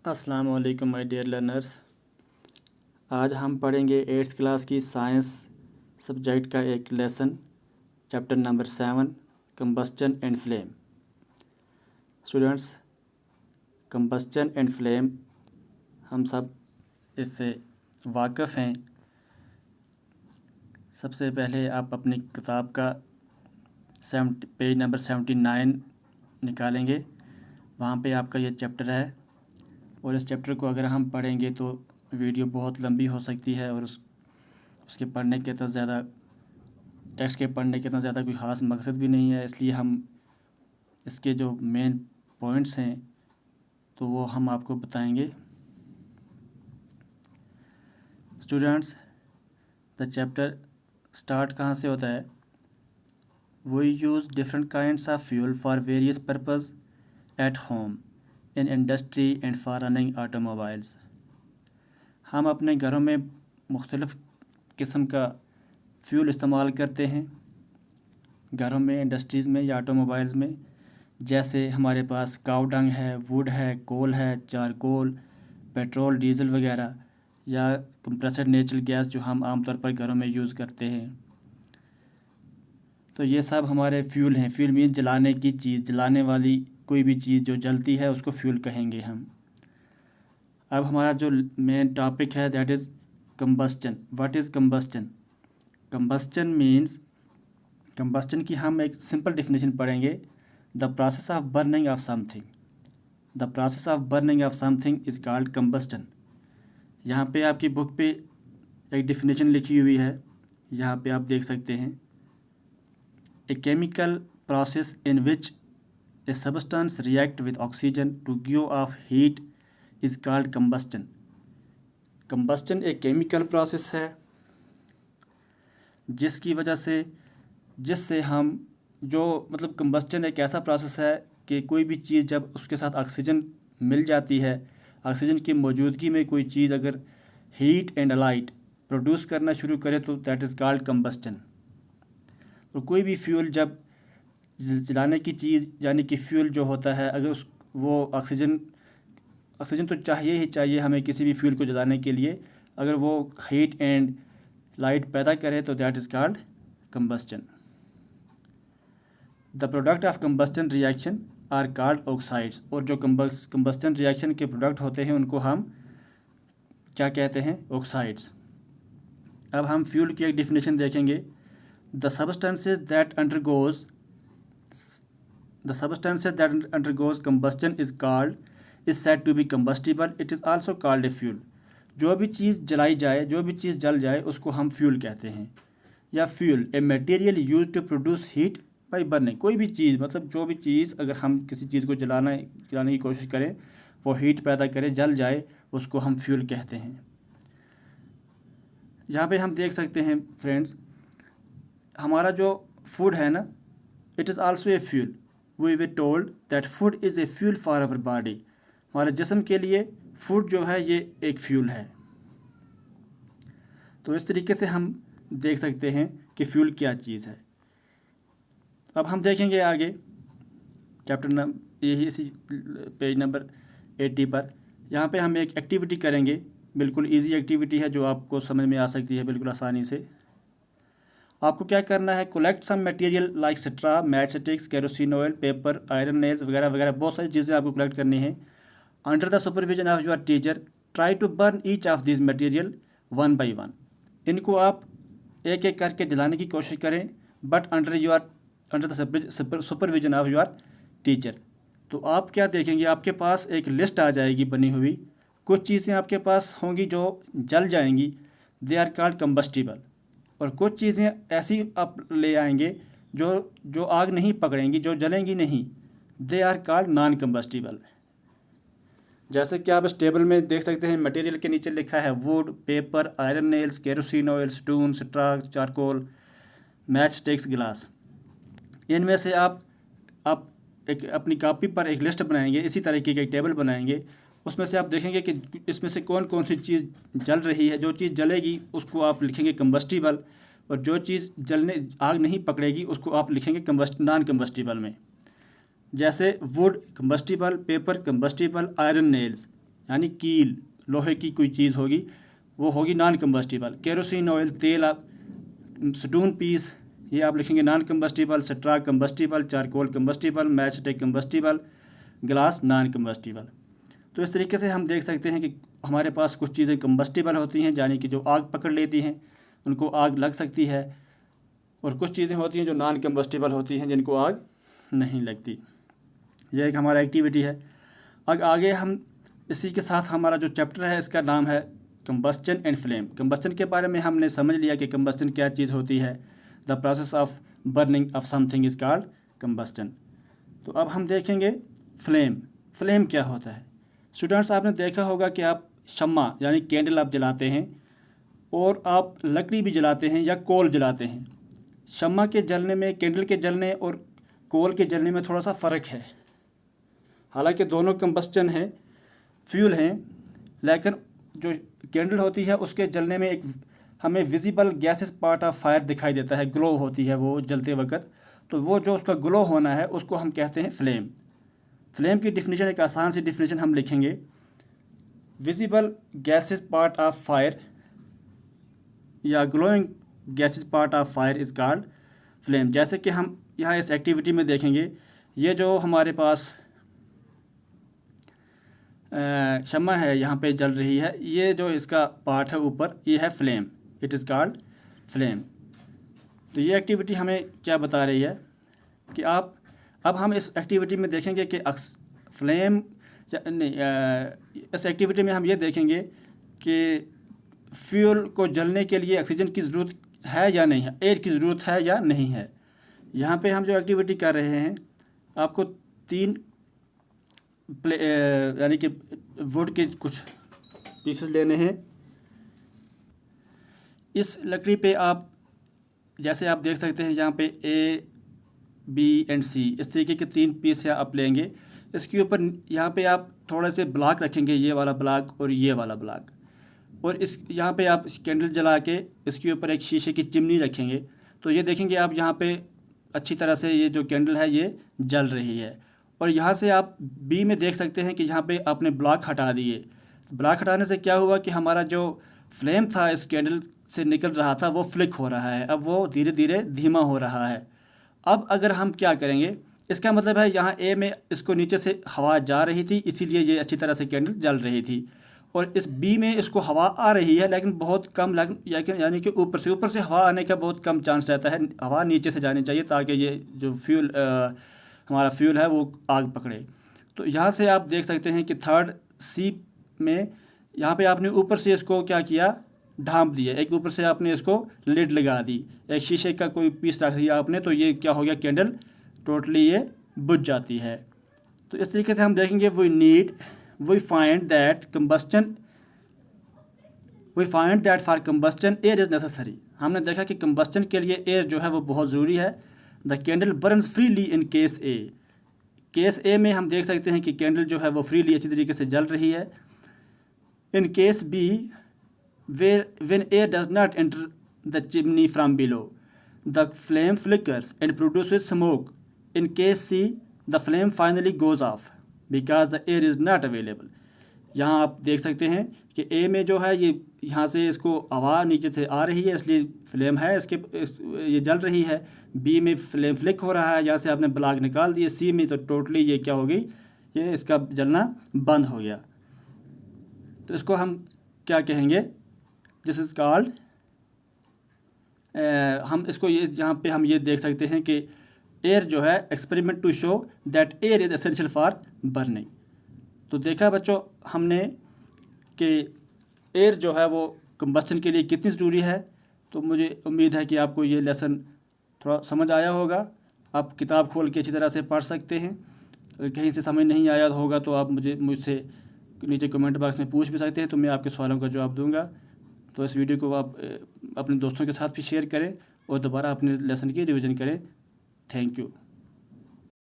अस्सलाम वालेकुम my dear learners. आज हम पढ़ेंगे 8th क्लास की साइंस सब्जेक्ट का एक lesson, chapter number 7, combustion and flame. Students, combustion and flame हम सब इससे वाकिफ़ हैं। सबसे पहले आप अपनी किताब का पेज नंबर 79 निकालेंगे। वहाँ पे आपका ये चैप्टर है और इस चैप्टर को अगर हम पढ़ेंगे तो वीडियो बहुत लंबी हो सकती है और उसके पढ़ने के इतना ज़्यादा टेक्स्ट के पढ़ने के इतना ज़्यादा कोई ख़ास मकसद भी नहीं है, इसलिए हम इसके जो मेन पॉइंट्स हैं तो वो हम आपको बताएंगे। स्टूडेंट्स, द चैप्टर स्टार्ट कहाँ से होता है? We use different kinds of fuel for various purpose at home, in industry and for running automobiles. हम अपने घरों में मुख्तलिफ़ किस्म का फ्यूल इस्तेमाल करते हैं, घरों में, इंडस्ट्रीज़ में या ऑटोमोबाइल्स में। जैसे हमारे पास काऊ डंग है, वुड है, कोल है, चारकोल, पेट्रोल, डीज़ल वगैरह, या कंप्रेसर नेचुरल गैस जो हम आमतौर पर घरों में यूज़ करते हैं। तो ये सब हमारे फ्यूल हैं। फ्यूल मीन जलाने की चीज़, जलाने वाली कोई भी चीज़ जो जलती है उसको फ्यूल कहेंगे हम। अब हमारा जो मेन टॉपिक है that is combustion. What is combustion? Combustion means, combustion की हम एक सिंपल डेफिनेशन पढ़ेंगे। The process of burning of something. The process of burning of something is called combustion. यहाँ पे आपकी बुक पे एक डेफिनेशन लिखी हुई है, यहाँ पे आप देख सकते हैं। A chemical process in which a substance react with oxygen to give off heat is called combustion. Combustion एक केमिकल प्रोसेस है जिसकी वजह से, जिससे हम मतलब कंबस्चन एक ऐसा प्रोसेस है कि कोई भी चीज़ जब उसके साथ ऑक्सीजन मिल जाती है, ऑक्सीजन की मौजूदगी में कोई चीज़ अगर हीट एंड लाइट प्रोड्यूस करना शुरू करे तो दैट इज़ कॉल्ड कंबस्चन। और कोई भी फ्यूल जब जलाने की चीज़ यानी कि फ्यूल जो होता है, अगर वो ऑक्सीजन तो चाहिए ही चाहिए हमें किसी भी फ्यूल को जलाने के लिए, अगर वो हीट एंड लाइट पैदा करे तो that is called combustion. The product of combustion reaction are called oxides. और जो कंबस्चन रिएक्शन के प्रोडक्ट होते हैं उनको हम क्या कहते हैं? ऑक्साइड्स। अब हम फ्यूल की एक डिफिनेशन देखेंगे। The substances that undergoes combustion is said to be combustible. It is also called a fuel. जो भी चीज़ जलाई जाए, जो भी चीज़ जल जाए उसको हम फ्यूल कहते हैं। या fuel a material use to produce heat by burning. कोई भी चीज़, मतलब जो भी चीज़ अगर हम किसी चीज़ को जलाने की कोशिश करें, वो हीट पैदा करे, जल जाए, उसको हम फ्यूल कहते हैं। यहाँ पे हम देख सकते हैं फ्रेंड्स, हमारा जो फूड है ना, it is also a fuel. We were told that food is a fuel for our body. हमारे जिस्म के लिए फूड जो है ये एक फ्यूल है। तो इस तरीके से हम देख सकते हैं कि फ्यूल क्या चीज़ है। अब हम देखेंगे आगे चैप्टर यही इसी पेज नंबर 80 पर। यहाँ पे हम एक एक्टिविटी करेंगे, बिल्कुल इजी एक्टिविटी है जो आपको समझ में आ सकती है बिल्कुल आसानी से। आपको क्या करना है? Collect some material like straw, match sticks, kerosene oil, paper, iron nails वगैरह वगैरह, बहुत सारी चीज़ें आपको कलेक्ट करनी है। Under the supervision of your teacher try to burn each of this material one by one. इनको आप एक एक करके जलाने की कोशिश करें, but under the supervision of your teacher. तो आप क्या देखेंगे, आपके पास एक लिस्ट आ जाएगी बनी हुई। कुछ चीज़ें आपके पास होंगी जो जल जाएंगी, दे आर कॉल्ड कंबस्टिबल। और कुछ चीज़ें ऐसी आप ले आएंगे जो जो आग नहीं पकड़ेंगी, जो जलेंगी नहीं, they are called non combustible. जैसे कि आप इस टेबल में देख सकते हैं, मटेरियल के नीचे लिखा है would, paper, iron nails, kerosene oil, stone, straw, charcoal, match sticks, गिलास। इनमें से आप एक अपनी कॉपी पर एक लिस्ट बनाएंगे, इसी तरीके की एक टेबल बनाएंगे। उसमें से आप देखेंगे कि इसमें से कौन कौन सी चीज़ जल रही है। जो चीज़ जलेगी उसको आप लिखेंगे कंबस्टिबल, और जो चीज़ आग नहीं पकड़ेगी उसको आप लिखेंगे नॉन कंबस्टिबल में। जैसे would combustible, paper combustible, iron nails यानी कील, लोहे की कोई चीज़ होगी, वो होगी नॉन कम्बस्टिबल। केरोसिन ऑयल, तेल, आप स्टोन पीस, ये आप लिखेंगे non combustible. Straw combustible, charcoal combustible, match stick combustible, glass non combustible. तो इस तरीके से हम देख सकते हैं कि हमारे पास कुछ चीज़ें कम्बस्टिबल होती हैं, यानी कि जो आग पकड़ लेती हैं, उनको आग लग सकती है, और कुछ चीज़ें होती हैं जो नॉन कम्बस्टिबल होती हैं, जिनको आग नहीं लगती। यह एक हमारा एक्टिविटी है। अब आगे हम इसी के साथ हमारा जो चैप्टर है इसका नाम है कंबस्चन एंड फ्लेम। कंबस्चन के बारे में हमने समझ लिया कि कंबस्चन क्या चीज़ होती है। The process of burning of something is called combustion. तो अब हम देखेंगे फ्लेम। फ्लेम क्या होता है? स्टूडेंट्स, आपने देखा होगा कि आप शम्मा यानी कैंडल आप जलाते हैं, और आप लकड़ी भी जलाते हैं या कोल जलाते हैं। शम्मा के जलने में, कैंडल के जलने और कोल के जलने में थोड़ा सा फ़र्क है। हालांकि दोनों कंबस्चन है, फ्यूल हैं, लेकिन जो कैंडल होती है उसके जलने में एक हमें visible gases part of fire दिखाई देता है, ग्लो होती है वो जलते वक्त। तो वो जो उसका ग्लो होना है उसको हम कहते हैं फ्लेम। फ्लेम की डिफिनीशन, एक आसान सी डिफिनीशन हम लिखेंगे, visible gases part of fire या glowing gases part of fire is called flame. जैसे कि हम यहाँ इस एक्टिविटी में देखेंगे, ये जो हमारे पास शम्मा है यहाँ पे जल रही है, ये जो इसका पार्ट है ऊपर, ये है flame, it is called flame. तो ये एक्टिविटी हमें क्या बता रही है कि अब हम इस एक्टिविटी में देखेंगे कि फ्लेम इस एक्टिविटी में हम ये देखेंगे कि फ्यूल को जलने के लिए ऑक्सीजन की ज़रूरत है या नहीं है, एयर की ज़रूरत है या नहीं है। यहाँ पे हम जो एक्टिविटी कर रहे हैं, आपको 3 यानी कि वुड के कुछ पीसेस लेने हैं। इस लकड़ी पे आप, जैसे आप देख सकते हैं यहाँ पे A, B एंड C, इस तरीके के 3 पीस आप लेंगे। इसके ऊपर यहाँ पे आप थोड़े से ब्लॉक रखेंगे, ये वाला ब्लॉक और ये वाला ब्लॉक, और इस यहाँ पे आप कैंडल जला के इसके ऊपर एक शीशे की चिमनी रखेंगे। तो ये देखेंगे आप यहाँ पे अच्छी तरह से ये जो कैंडल है ये जल रही है। और यहाँ से आप बी में देख सकते हैं कि यहाँ पे आपने ब्लॉक हटा दिए। ब्लॉक हटाने से क्या हुआ कि हमारा जो फ्लेम था इस कैंडल से निकल रहा था वो फ्लिक हो रहा है, अब वो धीरे धीरे धीमा हो रहा है। अब अगर हम क्या करेंगे, इसका मतलब है यहाँ ए में इसको नीचे से हवा जा रही थी, इसीलिए ये अच्छी तरह से कैंडल जल रही थी, और इस बी में इसको हवा आ रही है लेकिन बहुत कम, लेकिन यानी कि ऊपर से हवा आने का बहुत कम चांस रहता है। हवा नीचे से जानी चाहिए ताकि ये जो फ्यूल हमारा फ्यूल है वो आग पकड़े। तो यहाँ से आप देख सकते हैं कि थर्ड सी में यहाँ पे आपने ऊपर से इसको क्या किया, ढांप दिया, एक ऊपर से आपने इसको लिड लगा दी, एक शीशे का कोई पीस रख दिया आपने, तो ये क्या हो गया, कैंडल टोटली ये बुझ जाती है। तो इस तरीके से हम देखेंगे we find that for combustion air is necessary. हमने देखा कि कंबस्चन के लिए एयर जो है वो बहुत ज़रूरी है। The candle burns freely in case A. Case A में हम देख सकते हैं कि कैंडल जो है वो फ्रीली अच्छी तरीके से जल रही है। In case B, when air does not enter the chimney from below, the flame flickers and produces smoke. In case C, the flame finally goes off because the air is not available. यहाँ आप देख सकते हैं कि A में जो है ये यहाँ से इसको हवा नीचे से आ रही है, इसलिए फ्लेम है ये जल रही है। B में फ्लेम फ्लिक हो रहा है, यहाँ से आपने ब्लॉक निकाल दिए। C में तो टोटली ये क्या हो गई, ये इसका जलना बंद हो गया। तो इसको हम क्या कहेंगे, दिस इज़ कॉल्ड, हम इसको ये यहाँ पे हम ये देख सकते हैं कि एयर जो है, experiment to show that air is essential for burning. तो देखा बच्चों हमने कि एयर जो है वो कंबस्चन के लिए कितनी ज़रूरी है। तो मुझे उम्मीद है कि आपको ये लेसन थोड़ा समझ आया होगा। आप किताब खोल के अच्छी तरह से पढ़ सकते हैं। कहीं से समझ नहीं आया होगा तो आप मुझसे नीचे कमेंट बॉक्स में पूछ भी सकते हैं, तो मैं आपके सवालों का जवाब दूंगा। तो इस वीडियो को आप अपने दोस्तों के साथ भी शेयर करें और दोबारा अपने लेसन की रिवीजन करें। Thank you.